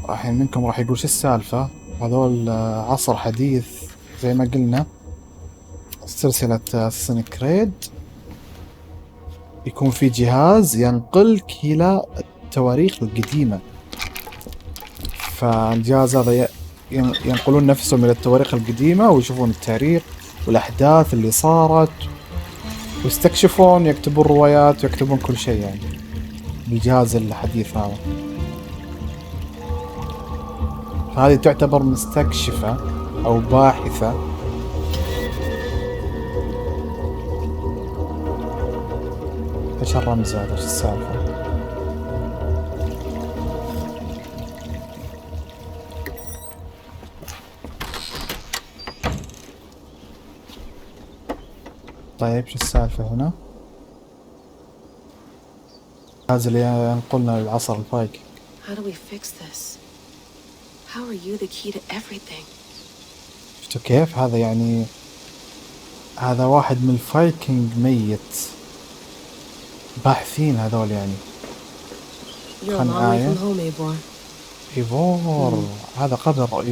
راح منكم راح يقول شو السالفة. هذول عصر حديث زي ما قلنا، سلسلة اساسن كريد يكون في جهاز ينقلك إلى التواريخ القديمة، فالجهاز هذا ينقلون نفسهم إلى التواريخ القديمة ويشوفون التاريخ والأحداث اللي صارت ويستكشفون، يكتبون روايات ويكتبون كل شيء يعني بالجهاز الحديث هذا. هذه تعتبر مستكشفة أو باحثة. ايش الرمز هذا؟ ايش السالفة؟ طيب شو السالفة هنا؟ هذا اللي ينقلنا للعصر الفايكنج. شفتوا كيف؟ هذا يعني هذا واحد من الفايكنج ميت، باحثين هذول يعني. خلنا إيفور، هذا قبر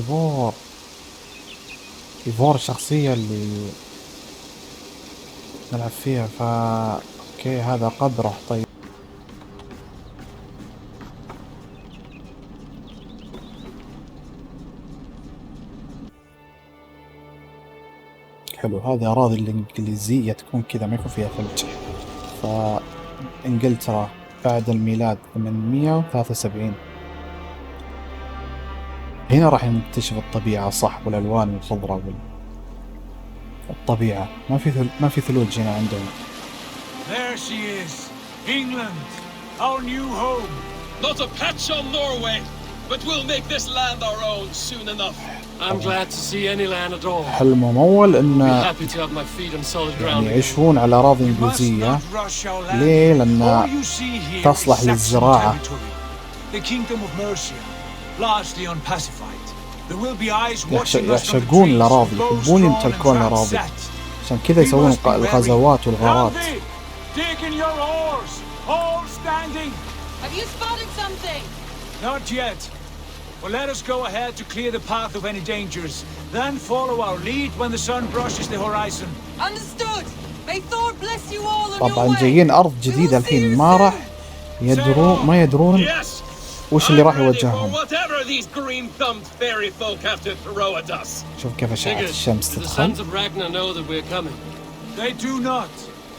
إيفور الشخصية اللي نلعب فيها. اوكي هذا قبره. طيب حلو. هذه أراضي الإنجليزية تكون كذا، ما يكون فيها ثلج. فإنجلترا بعد الميلاد 873. هنا راح نكتشف الطبيعة صح، والألوان الخضراء والطبيعة. ما في ثلوج هنا عندهم. There she is, England, our new home. Not a patch on Norway, but we'll make this land our own soon enough. I'm glad to see any land at all. حلمهم أول إن يعني يعيشون على أراضي إنجليزية. ليه؟ لأن تصلح للزراعة. يعشقون الأراضي، يحبون يمتلكون الأراضي، عشان كذا يسوون الغزوات والغارات. Well, let us go ahead to clear the path of any dangers. Then follow our lead when the sun brushes the horizon. Understood. May Thor bless you all on your way. طبعا جايين أرض جديدة الحين، ما راح يدرون وش اللي راح يواجههم. شوف كيف أشعة الشمس تدخل. They do not.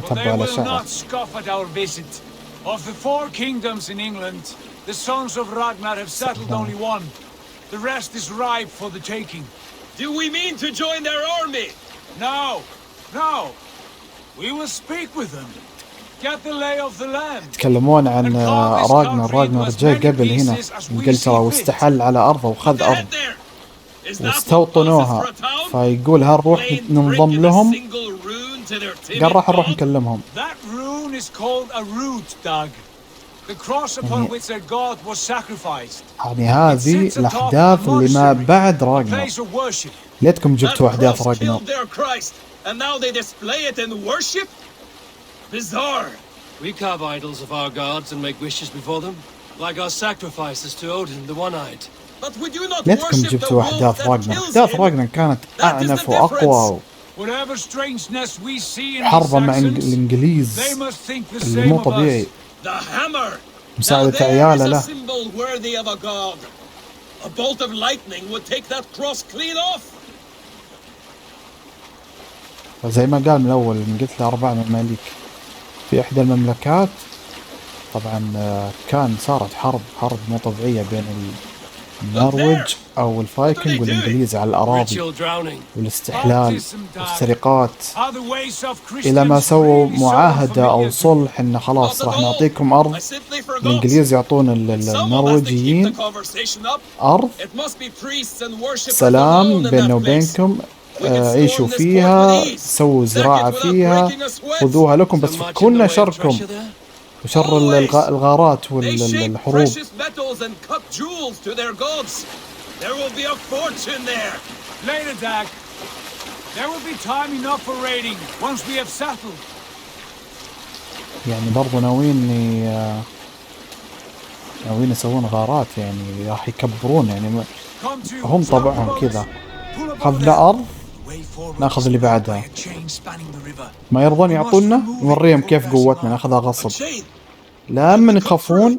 They will not scoff at our visit. Of the 4 kingdoms in England, the sons of Ragnar have settled only one. The rest is ripe for the taking. Do we mean to join their army? No. We will speak with them. Get the lay of the land. يتكلمون عن راغنر جاء قبل هنا انجلترا واستحل على أرضه وخذ أرض واستوطنوها، فيقول هنروح ننضم لهم. قال راح نروح نكلمهم. That rune is called a root, Doug. The cross upon which their god was sacrificed. يعني هذه الأحداث اللي ما بعد راغنر. ليتكم جبتوا أحداث راغنر. And now they display it in worship? Bizarre. We carve idols of our gods and make wishes before them, like our sacrifices to Odin, the One-Eyed. But would you not ليتكم جبتوا أحداث راغنر. أحداث راغنر كانت أعنف وأقوى. حربة مع الإنجليز اللي مو طبيعي. مساعدة عياله له. A bolt of lightning would take that cross clean off. زي ما قال من الأول، من قلت له 4 مماليك في إحدى المملكات. طبعا كان صارت حرب مو طبيعية بين النرويج أو الفايكنج والإنجليز على الأراضي والاستحلال والسرقات، إلى ما سووا معاهدة أو صلح إن خلاص راح نعطيكم أرض. الإنجليز يعطون النرويجيين أرض سلام بيننا وبينكم، عيشوا فيها، سووا زراعة فيها، خذوها لكم، بس فكونا شركم وشر الغارات والحروب. There will be a fortune there. Later, Dag. There will be time enough for raiding once we have settled. يعني برضو ناويين يسوون غارات، يعني راح يكبرون، يعني هم طبعهم كذا. أخذنا أرض ناخذ اللي بعدها، ما يرضون يعطونا نوريهم كيف قوتنا ناخذها غصب. لما يخافون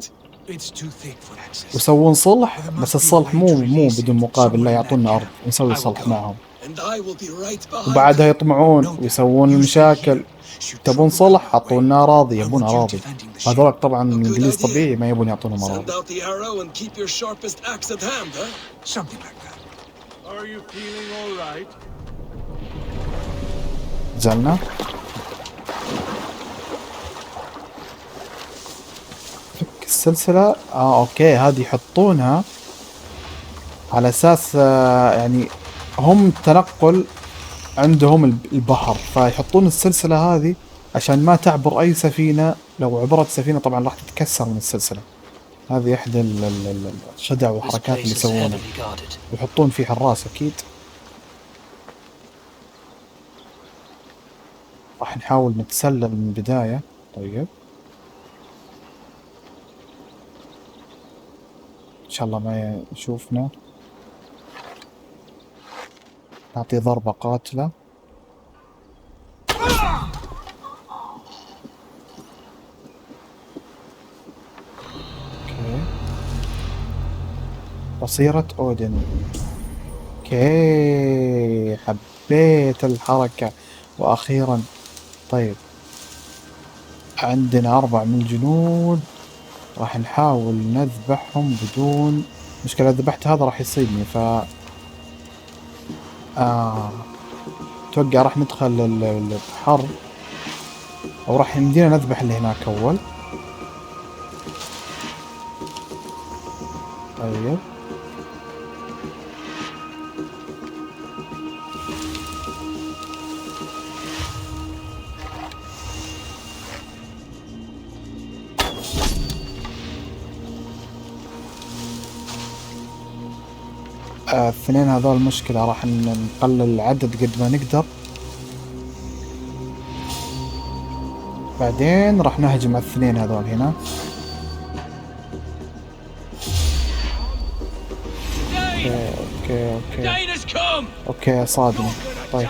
ويسوون صلح، بس الصلح مو بدون مقابل، لا يعطونا أرض نسوي صلح معهم، وبعدها يطمعون ويسوون المشاكل. تبون صلح عطونا أراضي، يبون أراضي. هذول طبعا الإنجليز طبيعي ما يبون يعطونهم أراضي. نزلنا فك السلسلة. اوكي، هذه يحطونها على اساس يعني هم تنقل عندهم البحر، فيحطون السلسلة هذه عشان ما تعبر اي سفينة. لو عبرت سفينة طبعا راح تتكسر من السلسلة. هذه احدى الخدع والحركات اللي يسوونها، يحطون فيه حراس اكيد. راح نحاول نتسلل من البداية. طيب ان شاء الله ما يشوفنا. نعطي ضربة قاتلة. اوكي، بصيرة اودن. اوكي، حبيت الحركة واخيرا. طيب عندنا 4 من الجنود، راح نحاول نذبحهم بدون مشكلة. ذبحت هذا راح يصيبني، ف اتوقع راح ندخل البحر، او راح يمدينا نذبح اللي هناك اول. طيب الاثنين هذول المشكلة، راح نقلل العدد قد ما نقدر، بعدين راح نهجم على الاثنين هذول هنا. اوكي صادمة. طيب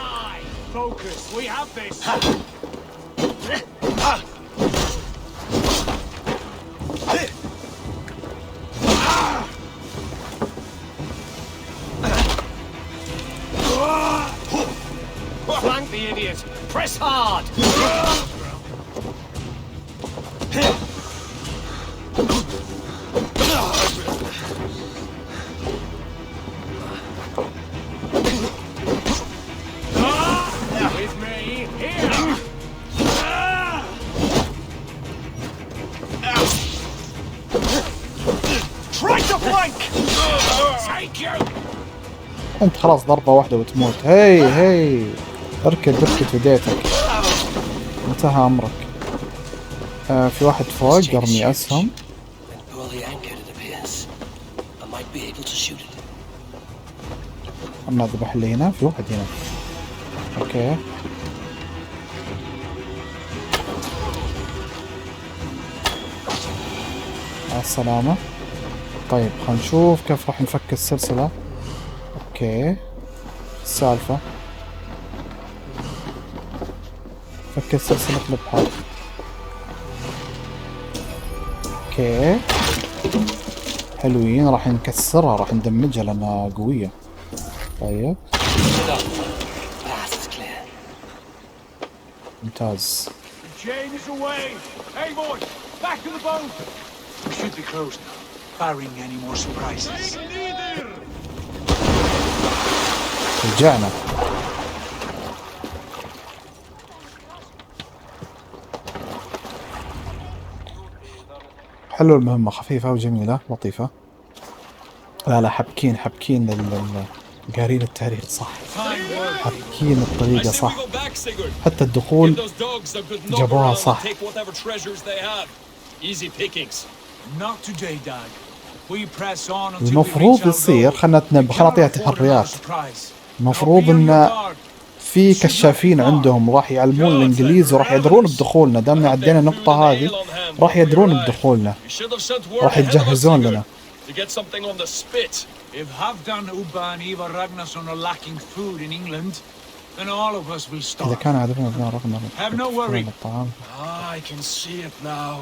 Flank the idiot! Press hard! With me, here! Try to flank! Take you! انت خلاص ضربة واحدة وتموت. هي اركد فديتك، انتهى امرك. في واحد فوق يرمي اسهم. اما ذبح اللي هنا، في واحد هنا. اوكي مع السلامة. طيب خلينا نشوف كيف راح نفك السلسلة. اوكي السالفة فك السلسلة في البحر. اوكي حلوين، راح نكسرها، راح ندمجها لانها قوية. طيب ممتاز. رجعنا. حلو، المهمة خفيفة وجميلة لطيفة. لا حبكين قارين التاريخ صح، حبكين الطريقة صح، حتى الدخول جابوها صح. Not today, Dad. المفروض يصير خلنا نعطيها تحريات. المفروض ان في كشافين عندهم راح يعلمون الانجليز وراح يدرون بدخولنا. دامنا عدينا النقطة هذه راح يدرون بدخولنا، راح يتجهزون لنا. If Halfdan, Ubba and Eva Ragnarsson are lacking food in England, then all of us will إذا starve. كان عدونا ابناء رغم Have no worry. الطعام. Ah, I can see it now.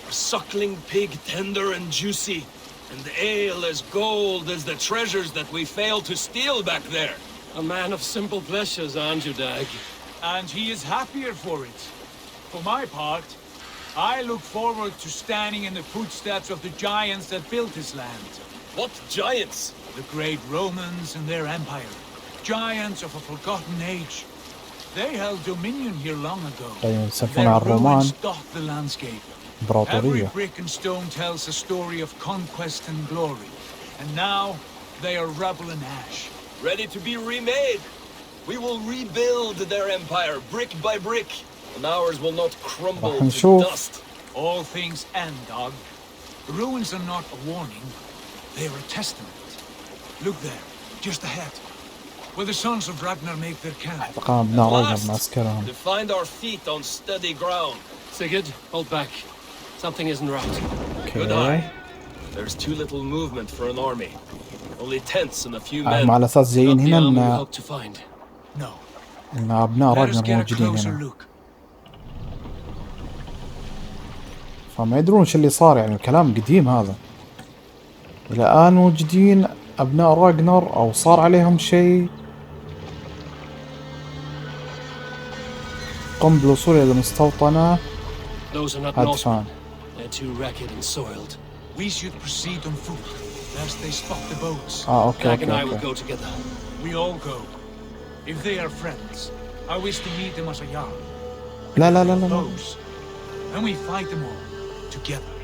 A suckling pig, tender and juicy, and the ale as gold as the treasures that we failed to steal back there. A man of simple pleasures, aren't you, Dag? And he is happier for it. For my part, I look forward to standing in the footsteps of the giants that built this land. What giants? The great Romans and their empire. Giants of a forgotten age. They held dominion here long ago. يسمونها على الرومان ruins dot the landscape. Every إمبراطورية. brick and stone tells a story of conquest and glory. And now, they are rubble and ash. Ready to be remade. We will rebuild their empire brick by brick, and ours will not crumble راح to نشوف. dust. All things end, dog. The ruins are not a warning. They are a testament. Look there, just ahead. Where the sons of Ragnar make their camp. قام ابناء At رغم last, معسكرهم. to find our feet on steady ground. Sigurd, hold back. Something isn't right. Good اوكي. eye. There's too little movement for an army. Only tents and a few هم men. على اساس جايين Not the هنا army we ان hoped to find. No. ابناء Let us رغم get a موجودين closer هنا. look. فما يدرون شو اللي صار. يعني الكلام قديم هذا. الى الان موجودين ابناء راغنر او صار عليهم شيء. قم بالوصول الى المستوطنة. Those are not هاد Norsemen. فان. They're too ragged and soiled. We should proceed on foot, lest they spot the boats. اوكي Dag and I will اوكي go اوكي. together. We all go. If they are friends, I wish to meet them as a yard. لا لا لا لا لا. Foes, and we fight them all together.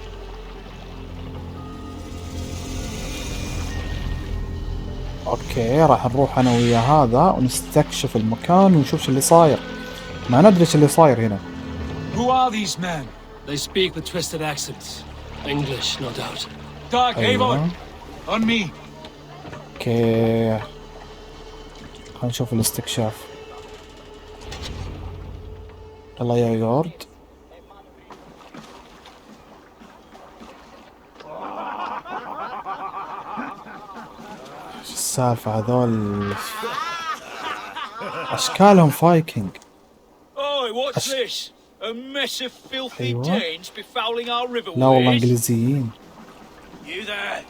اوكي راح نروح انا ويا هذا ونستكشف المكان ونشوف شو اللي صاير. ما ندري شو اللي صاير هنا. Who are these men? They speak with twisted accents. English, no doubt. Dag, أيوة. Eivor, on me. اوكي خلينا نشوف الاستكشاف. يلا يا يورد. شو السالفة هذول؟ اشكالهم فايكنج. Oi, what's this? A mess of filthy أيوة. Danes befouling our لا والله riverways? انجليزيين. You there?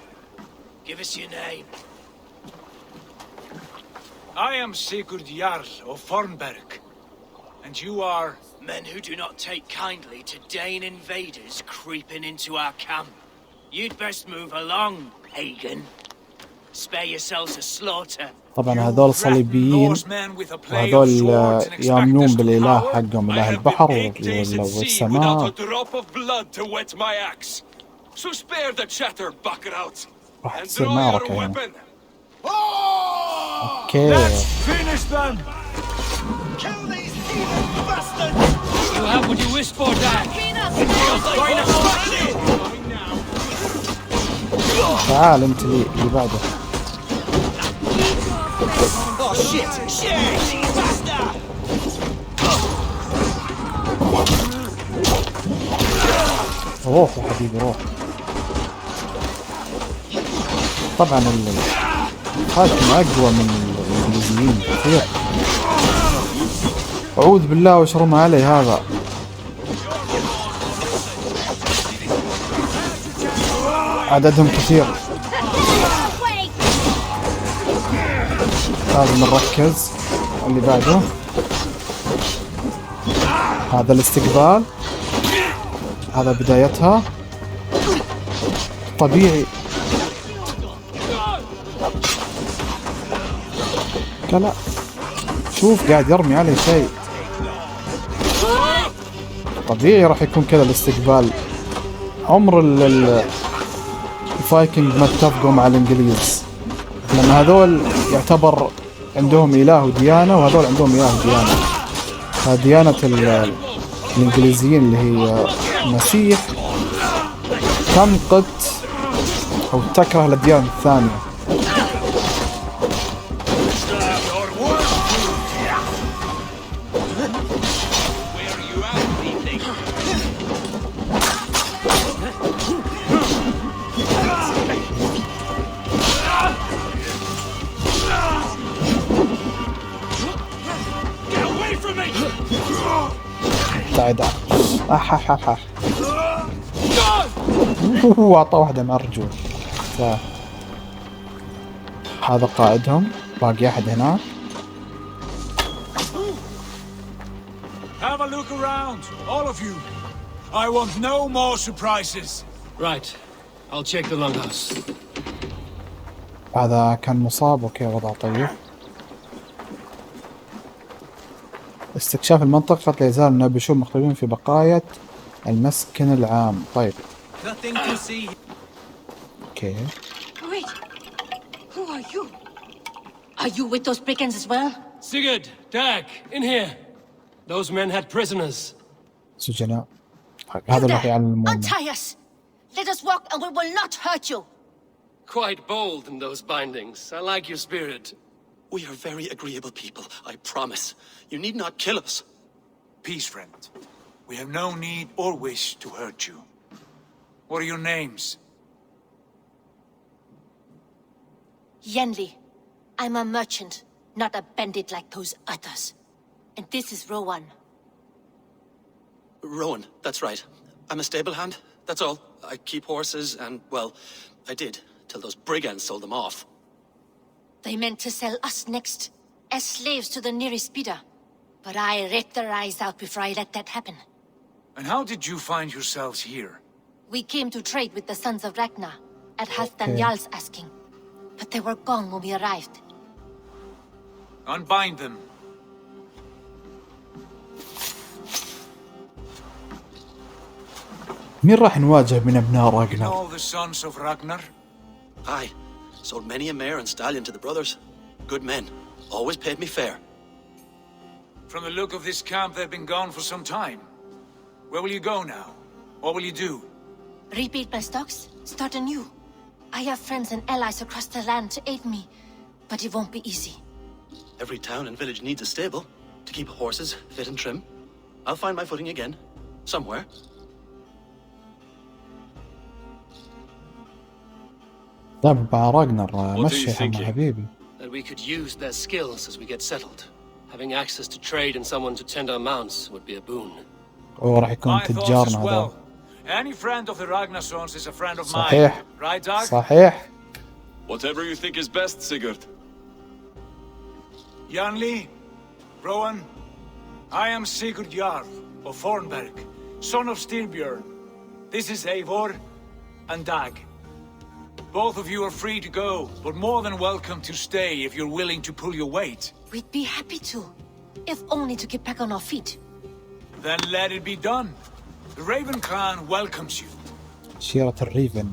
Give us your name. I am Sigurd Jarl of Fornberg. And you are... Men who do not take kindly to Dane invaders creeping into our camp. You'd best move along, pagan. Spare yourselves a slaughter. طبعا هذول صليبيين وهذول يامنون بالاله حقهم اله البحر والسماء. راح تصير معركة هنا. اوكي You have what you wished for, Dag. تعال انت اللي بعده. روح يا حبيبي روح. طبعا الحاكم اقوى من الانجليزيين كثير. اعوذ بالله وش رمى علي هذا. عددهم كثير. لازم نركز. اللي بعده هذا الاستقبال. هذا بدايتها. طبيعي. لا شوف قاعد يرمي علي شيء. طبيعي راح يكون كذا الاستقبال. عمر الفايكنج ما اتفقوا مع الانجليز، لان هذول يعتبر عندهم اله وديانه وهذول عندهم اله وديانه. ديانه الانجليزيين اللي هي المسيح تمقت أو تكره الأديان الثانية. تعال أح أعطى واحدة مع الرجول. هذا قائدهم، باقي أحد هناك. Have a look around, all of you. I want no more surprises. Right. I'll check the longhouse. هذا كان مصاب. اوكي وضع طيب. استكشاف المنطقة لا يزال النابشون مختبئين في بقايا المسكن العام. طيب. Nothing to see. اوكي. Wait. Who are you? Are you with those brigands as well? Sigurd, Dag, in here. Those men had prisoners. سجناء. هذا اللي يعلمون. Untie us. Let us walk and we will not hurt you. Quite bold in those bindings. I like your spirit. We are very agreeable people, I promise. You need not kill us. Peace, friend. We have no need or wish to hurt you. What are your names? Yenli. I'm a merchant, not a bandit like those others. And this is Rowan. Rowan, that's right. I'm a stable hand, that's all. I keep horses and, well, I did, till those brigands sold them off. They meant to sell us next, as slaves to the nearest bidder. But I ripped their eyes out before I let that happen. And how did you find yourselves here? We came to trade with the sons of Ragnar, at Halfdan Jarl's asking. But they were gone when we arrived. Unbind them. مين راح نواجه من أبناء You راغنر؟ know the sons of Ragnar? Aye, sold many a mare and stallion to the brothers. Good men, always paid me fair. From the look of this camp, they've been gone for some time. Where will you go now? What will you do? Rebuild my stocks, start anew. I have friends and allies across the land to aid me, but it won't be easy. Every town and village needs a stable to keep horses fit and trim. I'll find my footing again, somewhere. طيب مع راغنر مشي يا حبيبي. That we could use their skills as we get settled. Having access to trade and someone to tend our mounts would be a boon. هو راح يكون My thoughts تجارنا as هذا. well. Any friend of the Ragnar sons is a friend of mine. صحيح. Right, Dag? صحيح. Whatever you think is best, Sigurd. Janli, Rowan, I am Sigurd Jarl of Fornberg, son of Styrbjörn. This is Eivor and Dag. Both of you are free to go, but more than welcome to stay if you're willing to pull your weight. We'd be happy to, if only to get back on our feet. Then let it be done. The Raven clan welcomes you. شيرة الريفن.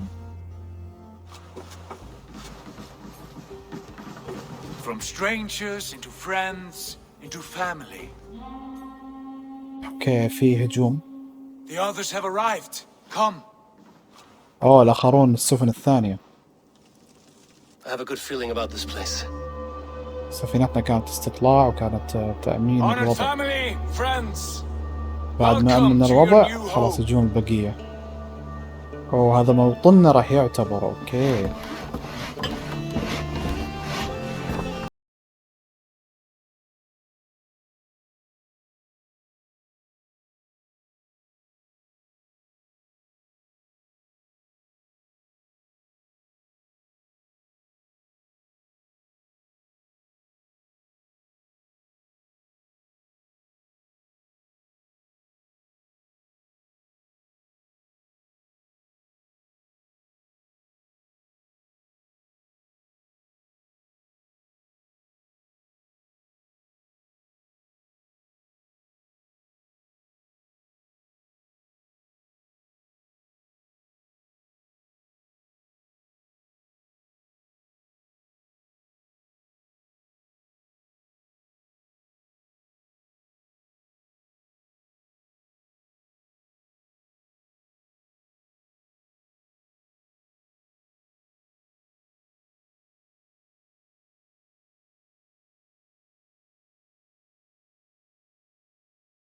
From strangers into friends into family. اوكي في هجوم. The others have arrived. Come. اوه الآخرون السفن الثانية. I have a good feeling about this place. سفينتنا كانت استطلاع وكانت تأمين Honored الوضع. family, friends. بعد ما أمن الوضع خلاص يجون البقية. اوه هذا موطننا راح يعتبر. اوكي.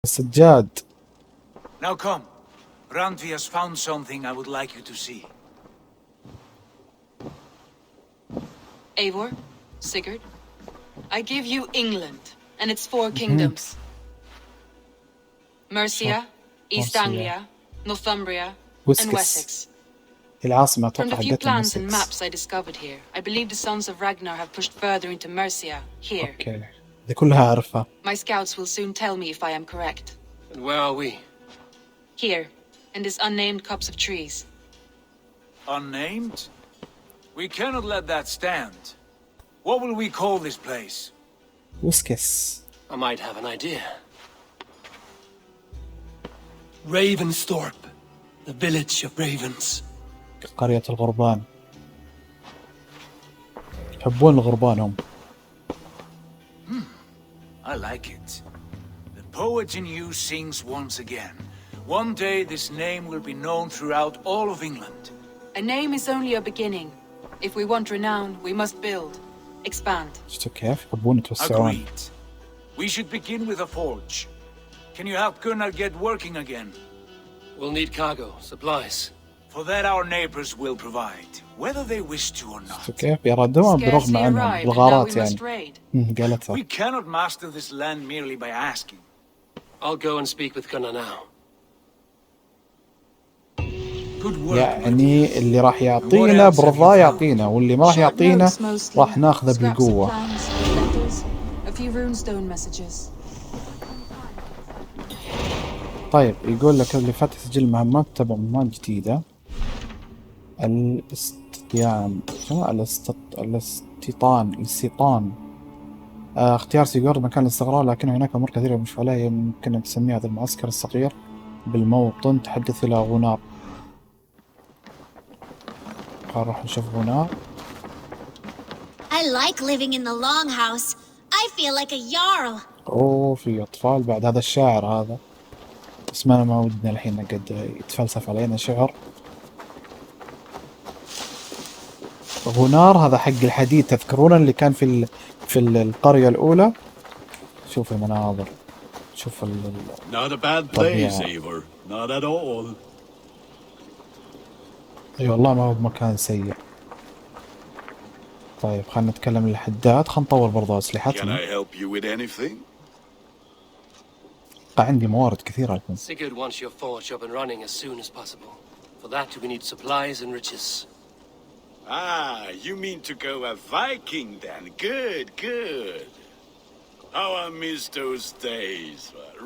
السجاد. Now come. Randvi has found something I would like you to see. Eivor, Sigurd, I give you England and its 4 kingdoms. Mercia, East Anglia, Northumbria, and Wessex. العاصمة From the أتوقع few حقتهم plans and ويسكس. maps I discovered here, I believe the sons of Ragnar have pushed further into Mercia, here. اوكي دي كلها أعرفها. My scouts will soon tell me if I am correct. And where are we? Here, in this unnamed copse of trees. Unnamed? We cannot let that stand. What will we call this place? ويسكس. I might have an idea. Ravensthorpe, the village of ravens. قرية الغربان. يحبون الغربان هم. I like it. The poet in you sings once again. One day this name will be known throughout all of England. A name is only a beginning. If we want renown, we must build, expand. شفتوا كيف؟ يحبون يتوسعون. Agreed. We should begin with a forge. Can you help Gunnar get working again? We'll need cargo, supplies. For that our neighbors will provide, whether they wish to or not. شفتوا كيف؟ يردون برغم Scarcely عنهم arrived, and now بالغارات we must يعني. raid. قالتها. We cannot master this land merely by asking. I'll go and speak with Gunnar now. Good work. يعني اللي راح يعطينا برضاه يعطينا، واللي ما راح يعطينا راح ناخذه بالقوة. A few runestone messages. طيب يقول لك اللي فات تسجيل مهمات تبع مهمات جديدة. الاستيطان الاستيطان اختيار سيجور مكان الاستقرار، لكن هناك أمور كثيرة مش عليها يمكن أن تسميها هذا المعسكر الصغير بالموطن. تحدث إلى غنار. راح نشوف غنار. I like living in the longhouse. I feel like a jarl. اوه في أطفال بعد، هذا الشاعر هذا، بس ما ودنا الحين قد يتفلسف علينا شعر. غنار هذا حق الحديد، تذكرون اللي كان في القرية الأولى؟ شوف المناظر، شوف Not a bad place, Eivor. Not at all. اي والله ما هو بمكان سيء. طيب خلينا نتكلم الحداد، خلينا نطور برضه Can أسلحتنا. I help you with anything? عندي موارد كثيرة الحين. Sigurd wants your forge up and running as soon as possible. For that, we need supplies and riches. Ah, you mean to go a Viking then? Good, good. How I miss those days.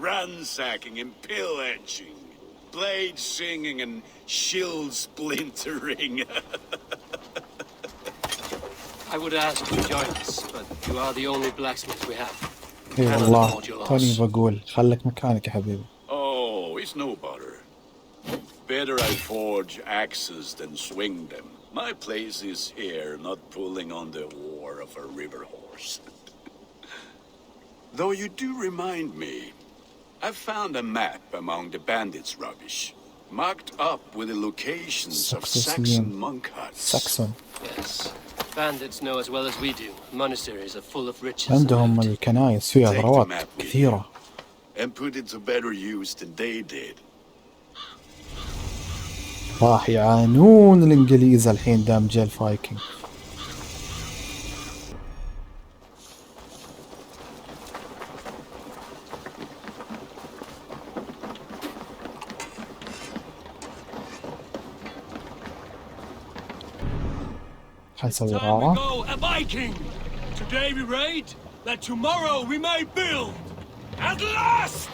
Ransacking and pillaging. Blades singing and shields splintering. I would ask you to join us, but you are the only blacksmith we have. اي والله توني بقول خليك مكانك يا حبيبي. Oh, it's no bother. Better I forge axes than swing them. My place is here, not pulling on the war of a river horse. Though you do remind me, I found a map among the bandits' rubbish, marked up with the locations of Saxon monk huts. Saxon. Yes. Bandits know as well as we do. Monasteries are full of riches. عندهم الكنايس فيها ثروات كثيرة. And put it to better use than they did. راح يعانون الإنجليز الحين دام جاء الفايكنج. حنسوي غارة. Today we raid, that tomorrow we may build. At last!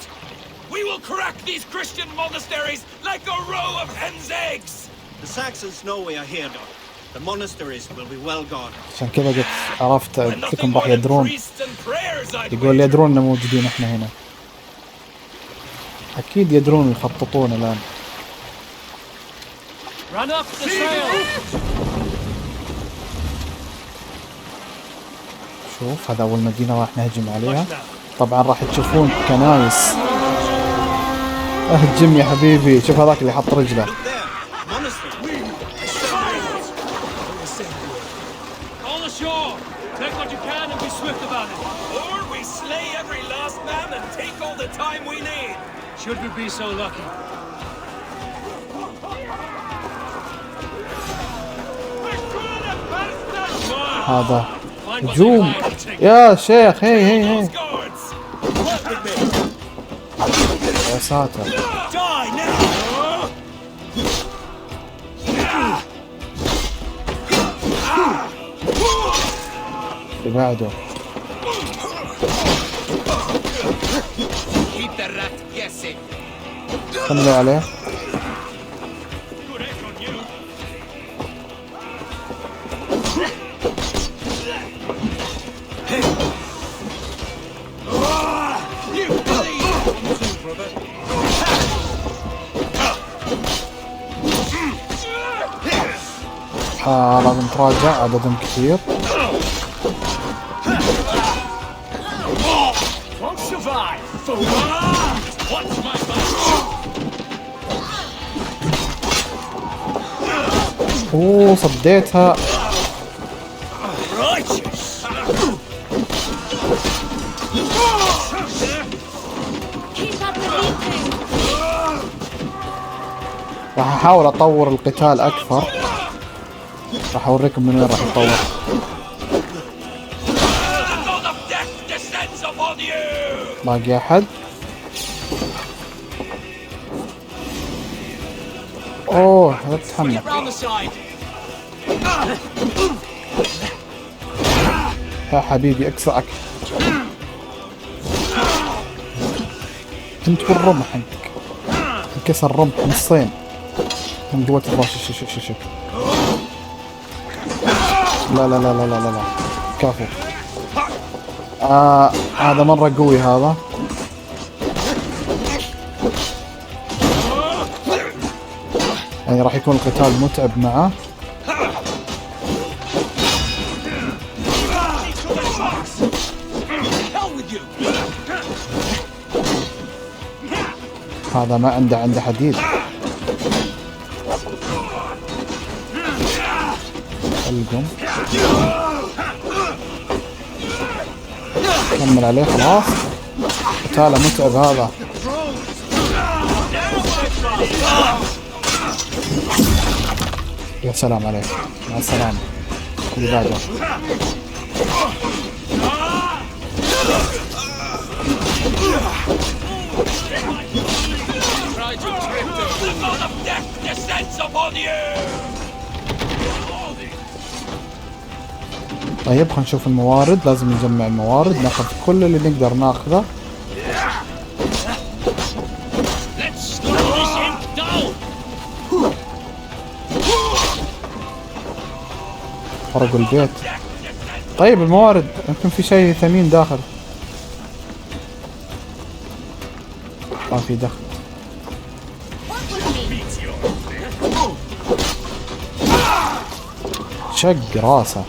We will crack these Christian monasteries like a row of hen's eggs! The Saxons know we are here, Doc. The monasteries will be well guarded. عشان كذا قلت عرفت قلتلكم راح يدرون. يقول يدرون إننا موجودين إحنا هنا. أكيد يدرون يخططون الآن. Run up the trail. شوف هذا أول مدينة راح نهجم عليها. طبعا راح تشوفون كنايس. اهجم يا حبيبي. شوف هذاك اللي حط رجله. Take what you can and be swift about it. Or we slay every last man and take all the time we need. Should we be so lucky? هذا هجوم يا شيخ. هي يا ساتر. اللي بعده كملوا عليه. لازم تراجع، عددهم كثير. اوه صديتها. راح احاول اطور القتال اكثر. راح اوريكم من وين راح يتطور. باقي احد؟ اوه لا تتحمل. يا حبيبي اكسرك. انت بالرمح عندك. انكسر الرمح نصين من قوة الراس. شوف لا لا لا لا لا لا كفو. هذا مرة قوي هذا. يعني راح يكون القتال متعب معه. هذا ما عنده حديد. القم كمل عليه خلاص. قتاله متعب هذا. يا سلام عليك. مع السلامة. اللي بعده. طيب خلينا نشوف الموارد. لازم نجمع الموارد، ناخذ كل اللي نقدر ناخذه. حرقوا البيت. طيب الموارد يمكن في شيء ثمين داخل. ما في دخل. شق راسه.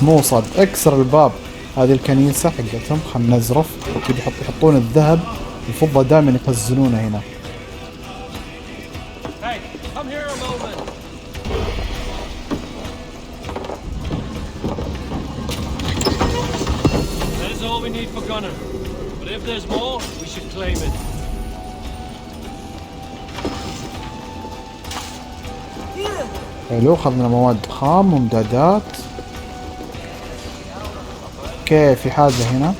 موصد. اكسر الباب. هذه الكنيسة حقتهم. خلنا نزرف. اكيد يحطون الذهب الفضة دائما يخزنونه هنا. حلو. اخذنا مواد خام وامدادات. اوكي في حاجة هنا.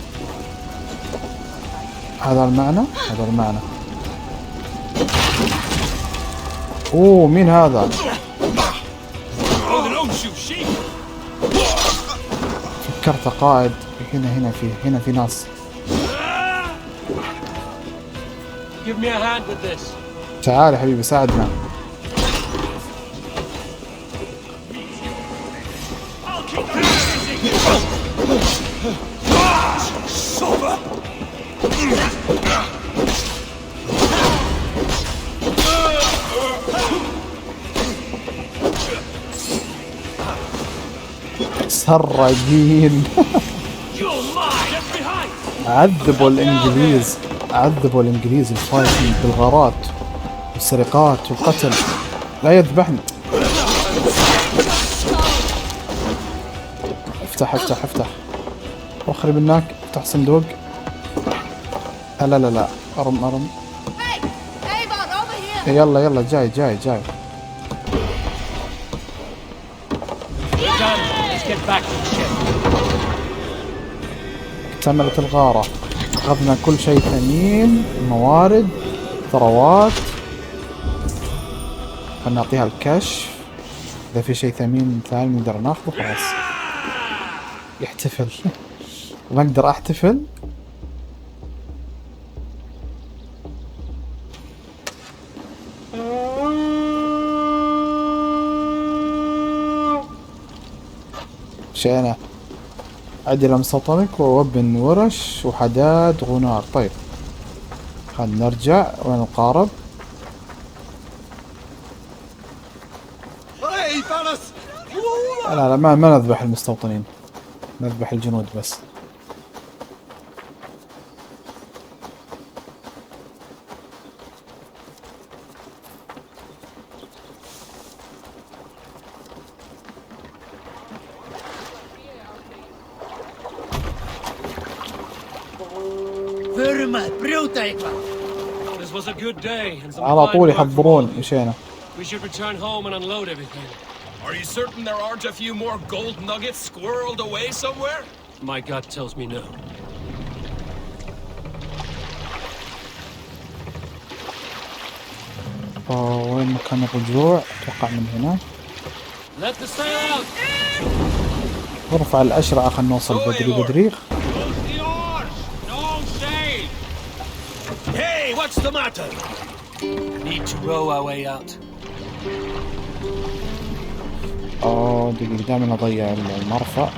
هذا المعنى. اوه مين هذا؟ فكرت قائد. هنا في ناس. تعال يا حبيبي ساعدنا. سراقين. عذبوا الانجليز الفايتين بالغارات والسرقات والقتل. لا يذبحني. افتح. وخري منك، افتح صندوق. لا ارم. يلا جاي. اكتملت الغارة، اخذنا كل شيء ثمين، موارد، ثروات. خلنا نعطيها الكشف، اذا في شيء ثمين ثاني نقدر ناخذه خلاص. يحتفل. ما اقدر احتفل. شينا عدل مستوطنك ووبن ورش وحداد غنار. طيب خلنا نرجع ونقارب. لا ما نذبح المستوطنين، نذبح الجنود بس. This was a good day and some على fine طول work from all يحضرون. of you. مشينا. We should return home and unload everything. Are you certain there aren't a few more gold nuggets squirreled away somewhere? My gut tells me no. وين مكان الرجوع؟ اتوقع من هنا. Let the sail out. ارفع الأشرعة، خلنا نوصل بدري. Hey, what's the matter? Need to row our way out. دقيقة، دائما اضيع المرفأ.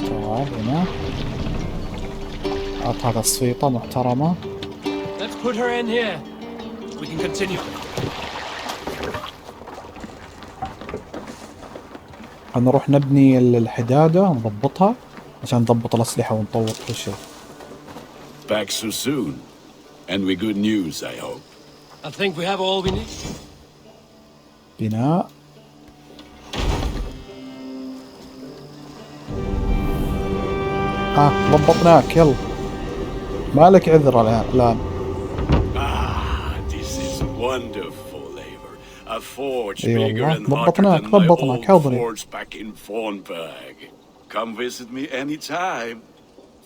تعال هنا، اعطها تصفيطة محترمة. Let's put her in here. We can continue. نروح نبني الحدادة نضبطها عشان نضبط الأسلحة ونطور كل شيء. Back so soon. And with good news, I hope. I think we have all we need. بناء. ضبطناك، يلا. مالك عذر الآن. This is wonderful, Eivor. A forge أيوة bigger والله. and hotter ضبطناك than my old حاضرين. forge back in Fornburg. Come visit me anytime.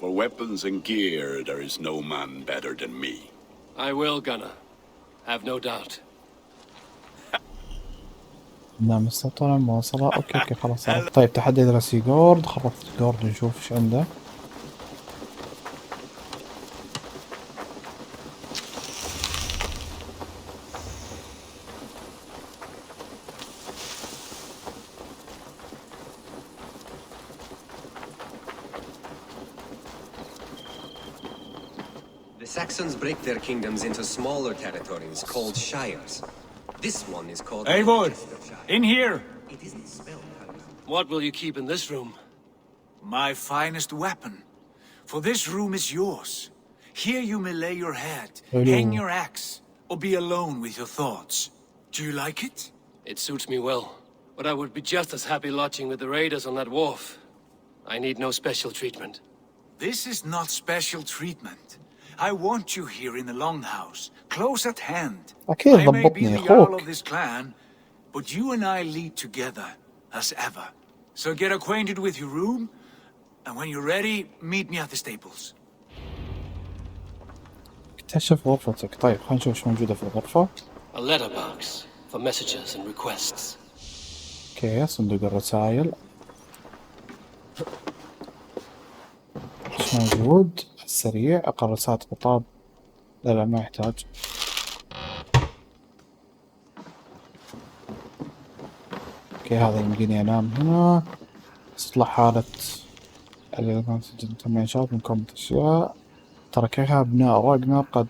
For weapons and gear, there is no man better than me. I will, Gunnar. Have no doubt. نعم مستوطنة مواصلة. اوكي خلاص. طيب تحدي دراسي جورد. خلصت جورد نشوف ايش عنده. The Saxons break their kingdoms into smaller territories called shires. This one is called Eivor, in here! It isn't spelled. What will you keep in this room? My finest weapon. For this room is yours. Here you may lay your head, hang your axe, or be alone with your thoughts. Do you like it? It suits me well, but I would be just as happy lodging with the raiders on that wharf. I need no special treatment. This is not special treatment. I want you here in the Longhouse, close at hand. أكيد I may be ضبطني the jarl أخوك. of this clan, but you and I lead together, as ever. So get acquainted with your room, and when you're ready, meet me at the stables. اكتشف غرفتك. طيب خلينا نشوف ايش موجودة في الغرفة. A letterbox for messages and requests. اوكي، صندوق الرسائل. ايش موجود؟ السريع، اقرا رسالة خطاب. لا ما يحتاج. اوكي هذا يمديني انام هنا. تصلح حالة التمييزات من قائمة اشياء. تركها بناء راجنر قد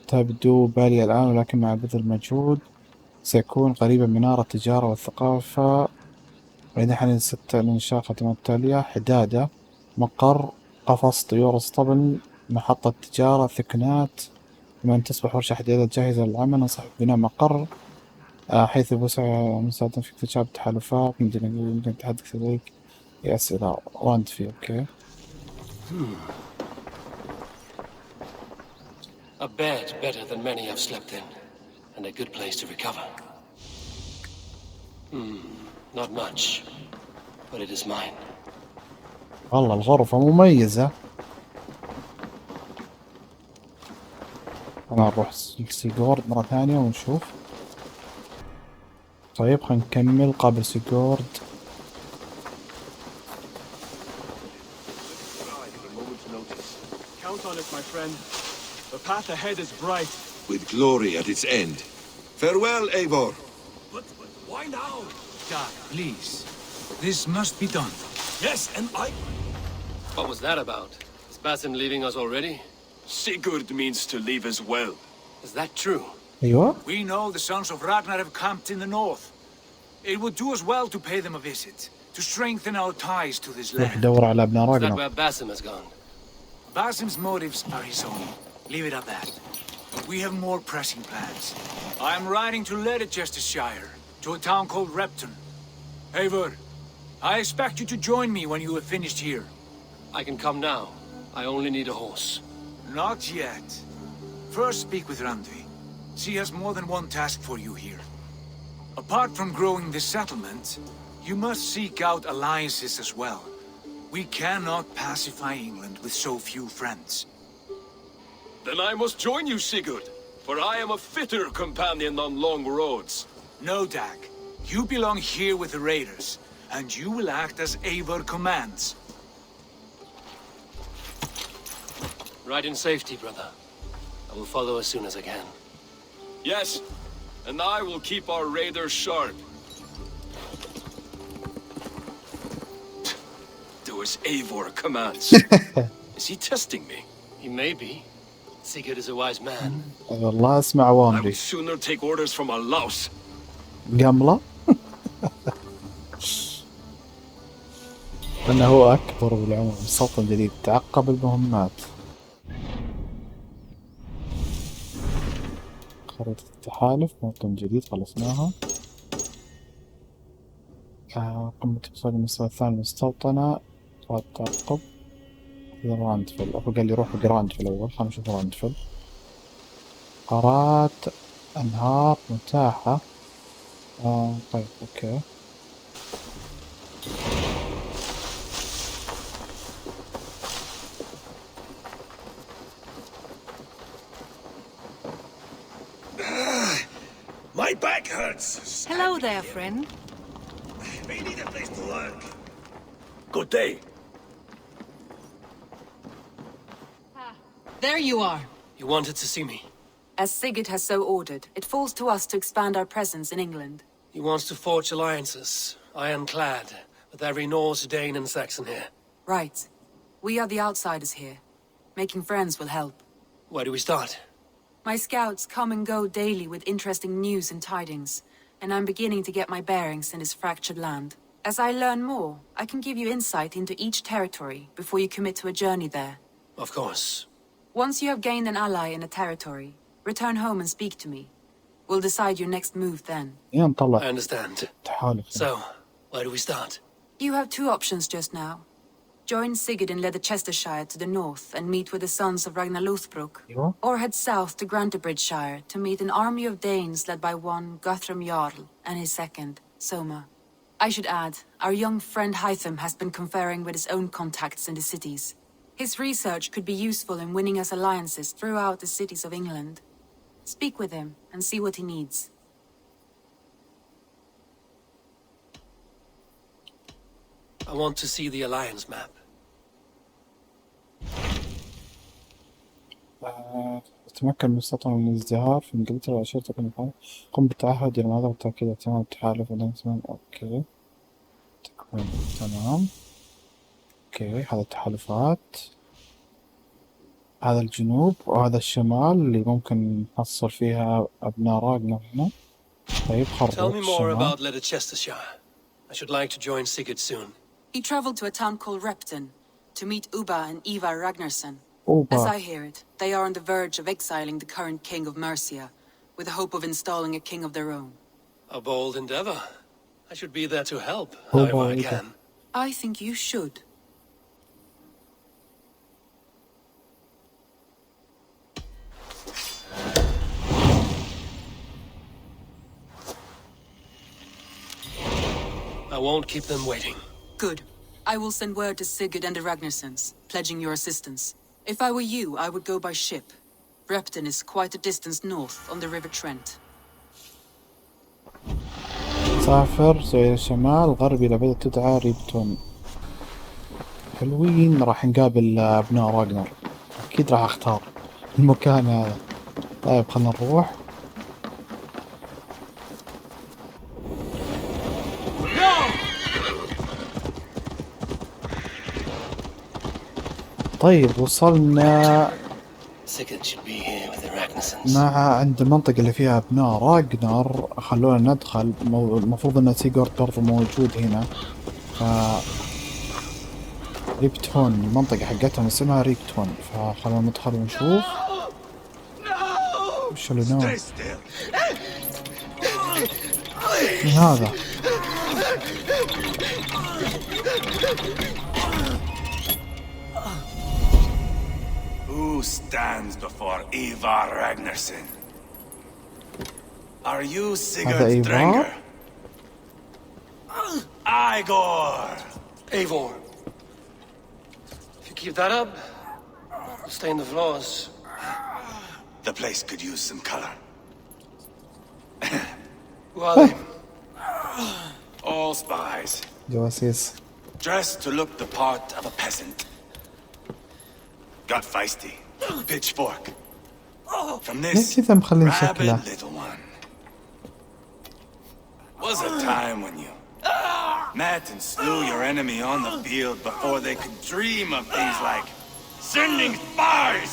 تبدو بالية الآن، ولكن مع بذل مجهود سيكون قريبا من منارة التجارة والثقافة. ونحن ستة الإنشاء خدمات التالية: حدادة، مقر، قفص طيور اسطبل، محطة تجارة، ثكنات. بما أن تصبح ورشة حدادة جاهزة للعمل، ننصح ببناء مقر حيث بوسع مساعدة في اكتشاف التحالفات ممكن التحدث إليك في أسئلة وأنت في أوكي. A bed better than many have slept in, and a good place to recover. Not much, but it is mine. والله الغرفة مميزة. أنا نروح سيجورد مرة ثانية ونشوف. طيب خلينا نكمل قبل سيجورد. Count on it, my friend. The path ahead is bright. With glory at its end. Farewell, Eivor. But why now? Dag, please. This must be done. Yes, and I... What was that about? Is Basim leaving us already? Sigurd means to leave as well. Is that true? أيوة. We know the sons of Ragnar have camped in the north. It would do us well to pay them a visit, to strengthen our ties to this نروح land. ندور على أبناء Is that راجنا. where Basim has gone? Basim's motives are his own. Leave it at that. We have more pressing plans. I am riding to Leicestershire, to a town called Repton. Eivor, I expect you to join me when you have finished here. I can come now. I only need a horse. Not yet. First speak with Randvi. She has more than one task for you here. Apart from growing this settlement, you must seek out alliances as well. We cannot pacify England with so few friends. Then I must join you, Sigurd, for I am a fitter companion on long roads. No, Dag. You belong here with the raiders, and you will act as Eivor commands. Ride in safety, brother. I will follow as soon as I can. Yes, and I will keep our raiders sharp. Do as Eivor commands. Is he testing me? He may be. Sigurd is a wise man. والله اسمع I أوامري. would sooner take orders from a louse. قملة. لأنه هو أكبر بالعمر. سلطن جديد تعقب المهمات. خريطة التحالف موطن جديد خلصناها. قمة وصول المستوى الثاني المستوطنة والترقب. راندفل هو قال لي روح راندفل الأول. خلينا نشوف راندفل. قارات أنهار متاحة. طيب أوكي. My back hurts. Hello there, friend. We need a place to work. Good day. There you are. You wanted to see me. As Sigurd has so ordered, it falls to us to expand our presence in England. He wants to forge alliances, ironclad, with every Norse, Dane, and Saxon here. Right. We are the outsiders here. Making friends will help. Where do we start? My scouts come and go daily with interesting news and tidings, and I'm beginning to get my bearings in this fractured land. As I learn more, I can give you insight into each territory before you commit to a journey there. Of course. Once you have gained an ally in a territory, return home and speak to me. We'll decide your next move then. نطلع I understand. تحالف. So, where do we start? You have two options just now. Join Sigurd in Leicestershire to the north and meet with the sons of Ragnar Lothbrok. أيوة. Or head south to Grantebridgeshire to meet an army of Danes led by one Guthrum Jarl and his second, Soma. I should add, our young friend Hytham has been conferring with his own contacts in the cities. His research could be useful in winning us alliances throughout the cities of England. Speak with him and see what he needs. I want to see the alliance map. تمكن المستوطن من الازدهار في انجلترا واشير تكون الحال. قم بالتعهد إلى ماذا وتأكيد اهتمام التحالف والانتساب. اوكي تكوين تمام. اوكي هذا التحالفات. هذا الجنوب وهذا الشمال اللي ممكن نحصل فيها أبناء راجنا هنا. طيب خرب Tell me more الشمال. about Leicestershire. I should like to join Sigurd soon. He traveled to a town called Repton to meet Ubba and Ivar Ragnarsson. أوبا. As I hear it, they are on the verge of exiling the current king of Mercia, with the hope of installing a king of their own. A bold endeavor. I should be there to help Oh, however I boy. can. I think you should. I won't keep them waiting. Good. I will send word to Sigurd and the Ragnarsons, pledging your assistance. If I were you, I would go by ship. Repton is quite a distance north on the River Trent. سافر إلى الشمال غربي إلى بلد تدعى ريبتون. حلوين، راح نقابل أبناء راجنر. أكيد راح أختار المكان هذا. طيب خلنا نروح. طيب وصلنا مع عند المنطقة اللي فيها أبناء راجنر. خلونا ندخل. المفروض أن سيجورد برضو موجود هنا. ريبتون المنطقة حقتهم اسمها ريبتون، فخلونا ندخل ونشوف وش اللي نوع من هذا. Who stands before Ivar Ragnarsson? Are you Sigurd Drenger? Igor! Eivor. If you keep that up, I'll stay in the floors. The place could use some color. Who are they? All spies. جواسيس. Dressed to look the part of a peasant. Got feisty. Pitchfork. From this كذا مخلين شكله. rabid little one. Was a time when you met and slew your enemy on the field before they could dream of things like sending spies.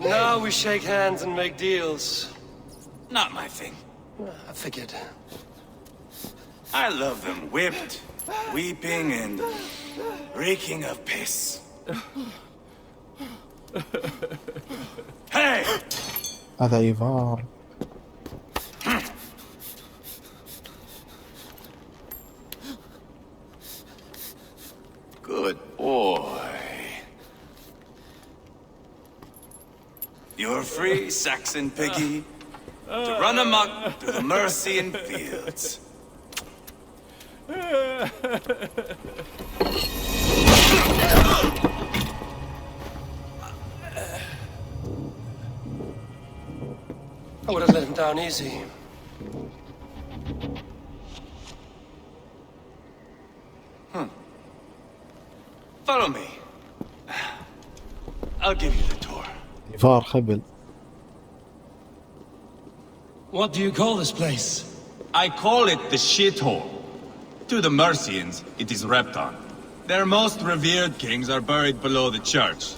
Now we shake hands and make deals. Not my thing. I figured. I love them whipped, weeping, and reeking of piss. Hey! هذا إيفار. Good boy. You're free, Saxon piggy, to run amok through the Mercian fields. I would have let him down easy. Follow me. I'll give you the tour. إيفار خبل. What do you call this place? I call it the shithole. To the Mercians, it is Repton. Their most revered kings are buried below the church.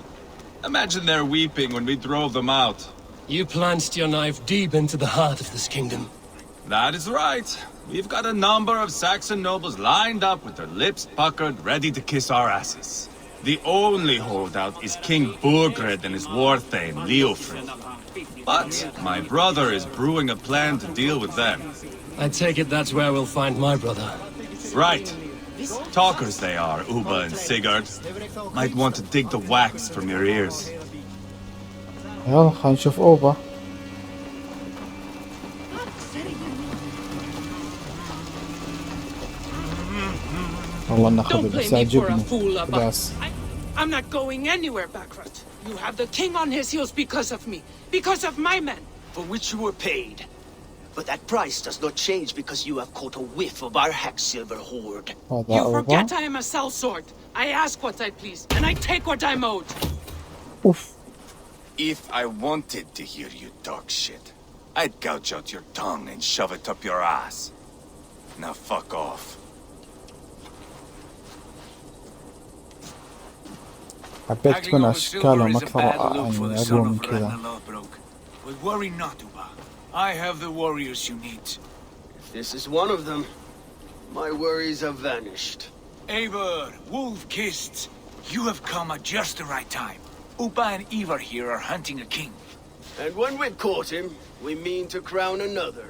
Imagine their weeping when we drove them out. You plunged your knife deep into the heart of this kingdom. That is right. We've got a number of Saxon nobles lined up with their lips puckered, ready to kiss our asses. The only holdout is King Burgred and his war thane, Leofrid. But my brother is brewing a plan to deal with them. I take it that's where we'll find my brother. Right. Talkers they are, Uba and Sigurd. Might want to dig the wax from your ears. يلا خلينا نشوف أوبا. والله إنه خبل بس عجبني. بس. I'm not going anywhere, Backrot. You have the king on his heels because of me. Because of my men. For which you were paid. But that price does not change because you have caught a whiff of our Hacksilver hoard. You forget I am a sellsword. I ask what I please, and I take what I'm owed. Oof. If I wanted to hear you talk shit, I'd gouge out your tongue and shove it up your ass. Now fuck off. حبيت تكون أشكالهم أكثر يعني أقوى من كذا. But worry not, Uba. I have the warriors you need. If this is one of them, my worries have vanished. Eivor, wolf-kissed, you have come at just the right time. Uba and Ivar here are hunting a king. And when we've caught him, we mean to crown another.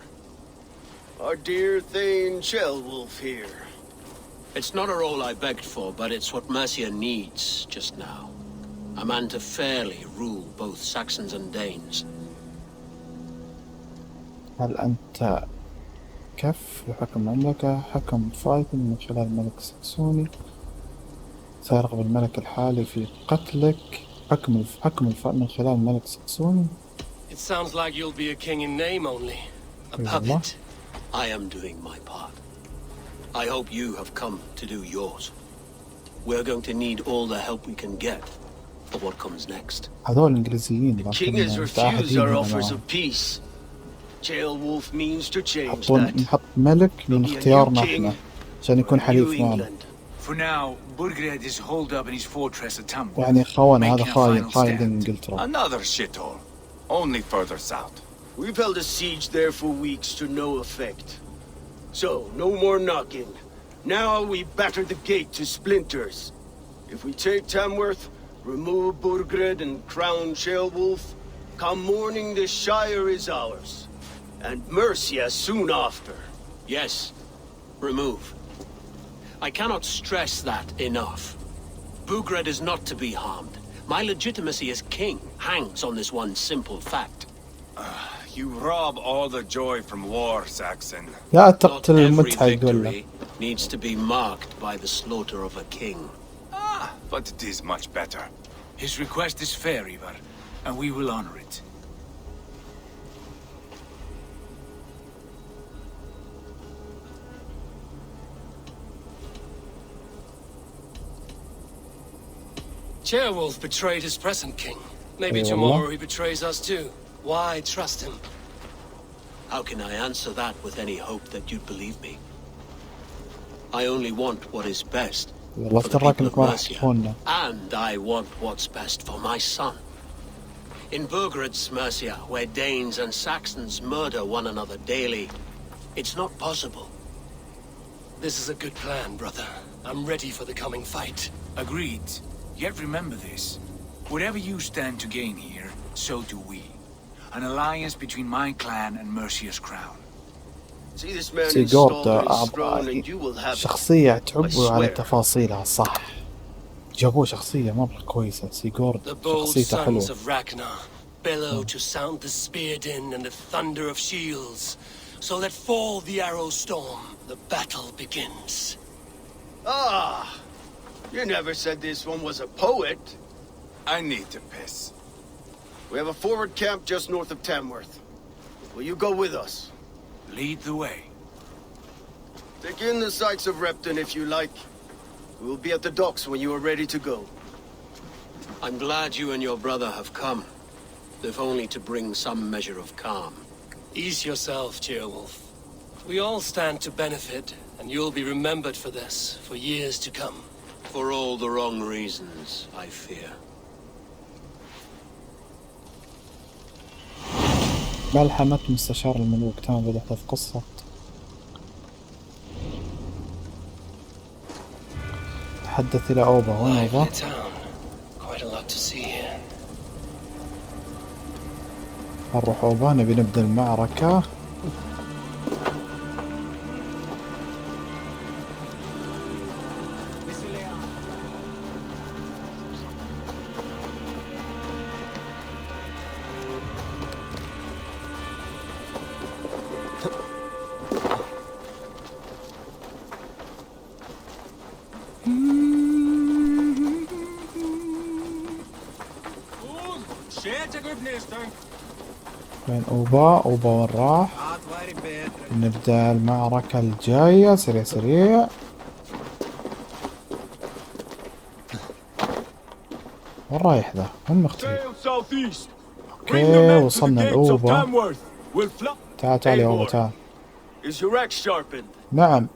Our dear Thane Shellwolf here. It's not a role I begged for, but it's what Mercia needs just now. A man to fairly rule both Saxons and Danes. هل أنت كف لحكم المملكة؟ حكم فايتن من خلال الملك الساكسوني، سيرغب الملك الحالي في قتلك. حكم من خلال الملك الساكسوني. It sounds like you'll be a king in name only. A puppet. I am doing my part. I hope you have come to do yours. We're going to need all the help we can get for what comes next. هذول الإنجليزيين. The king has refused our offers of peace. Shellwolf means to change that. نحط ملك من اختيارنا احنا عشان يكون حليف معنا. For now, Burgred is holed up in his fortress at Tamworth. يعني خاون، هذا خاين لإنجلترا. Another shithole. Only further south. We've held a siege there for weeks to no effect. So, no more knocking. Now we batter the gate to splinters. If we take Tamworth, remove Burgred and crown Shellwolf, come morning the Shire is ours. And Mercia soon after. Yes, remove. I cannot stress that enough. Burgred is not to be harmed. My legitimacy as king hangs on this one simple fact. You rob all the joy from war, Saxon. لا تقتل Every المتعه يقول له. victory needs to be marked by the slaughter of a king. But it is much better. His request is fair, Ivar, and we will honor it. Shellwolf betrayed his present king. Maybe tomorrow he betrays us too. Why trust him? How can I answer that with any hope that you'd believe me? I only want what is best for the people of Mercia, and I want what's best for my son. In Burgred's Mercia, where Danes and Saxons murder one another daily, it's not possible. This is a good plan, brother. I'm ready for the coming fight. Agreed. Yet remember this. Whatever you stand to gain here, so do we. An alliance between my clan and Mercia's crown. See this man سيغورد installed his throne and you will have شخصية تعبوا على تفاصيلها صح. جابوه شخصية مرة كويسة. سيغورد شخصيته حلوة. The bold sons of Ragnar bellow to sound the spear din and the thunder of shields, so that fall the arrow storm, the battle begins. Ah! You never said this one was a poet. I need to piss. We have a forward camp just north of Tamworth. Will you go with us? Lead the way. Take in the sights of Repton if you like. We will be at the docks when you are ready to go. I'm glad you and your brother have come, if only to bring some measure of calm. Ease yourself, Shellwolf. We all stand to benefit, and you'll be remembered for this, for years to come. For all the wrong reasons, I fear. ملحمة مستشار الملوك. تمام، بدأ أحدث قصة. تحدث إلى أوبا. وين أوبا؟ نروح أوبا، نبي نبدأ المعركة. وين أوبا؟ أوبا وين راح؟ نبدأ المعركة الجاية. سريع سريع. وين رايح ذا؟ وين مختفي؟ اوكي وصلنا لأوبا. تعال يا أوبا تعال. نعم.